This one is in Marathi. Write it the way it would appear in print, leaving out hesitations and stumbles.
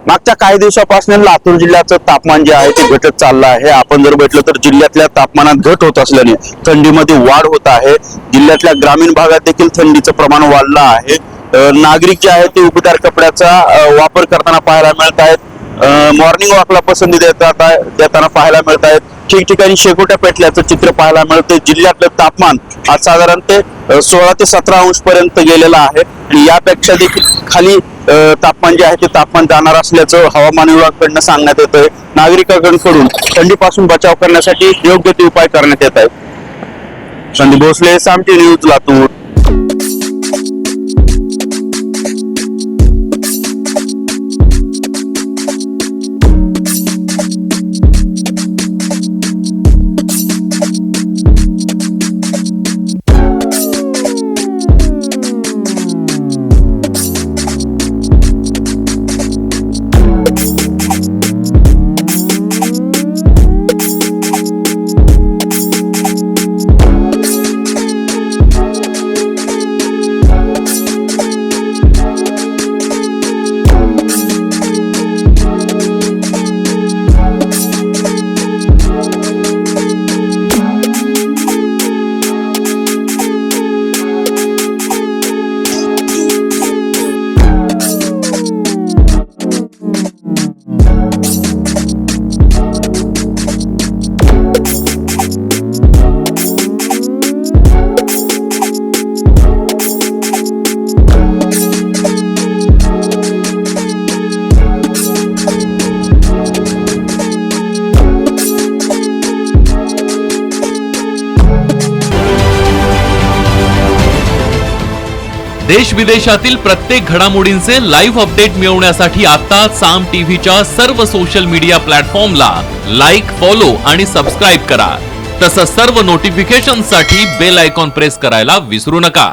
मागच्या काही दिवसापासून लातूर जिल्ह्याचं तापमान जे आहे ते घटत चाललं आहे। आपण जर बघितलं तर जिल्ह्यातल्या तापमानात घट होत असल्याने थंडीमध्ये वाढ होत आहे। जिल्ह्यातल्या ग्रामीण भागात देखील थंडीचं प्रमाण वाढलं आहे। नागरिक जे आहे ते उबदार कपड्याचा वापर करताना पाहायला मिळत आहेत। मॉर्निंग वॉकला पसंती देताना पाहायला मिळत आहेत। ठिकठिकाणी शेकोट्या पेटल्याचं चित्र पाहायला मिळतं। जिल्ह्यातलं तापमान आज साधारणतः 16 ते 17 अंश पर्यंत गेलेलं आहे आणि यापेक्षा देखील खाली तापमान जे आहे ते तापमान जाणार असल्याचं हवामान विभागाकडून सांगण्यात येतंय। नागरिकांकडून थंडीपासून बचाव करण्यासाठी योग्य ते उपाय करण्यात येत आहेत। संदीप भोसले, साम टीव्ही न्यूज, लातूर। देश विदेशातील प्रत्येक घडामोडींचे लाईव्ह अपडेट मिळवण्यासाठी आता साम टीव्हीच्या सर्व सोशल मीडिया प्लॅटफॉर्मला लाईक, फॉलो आणि सबस्क्राइब करा। तसंच सर्व नोटिफिकेशनसाठी बेल आयकॉन प्रेस करायला विसरू नका।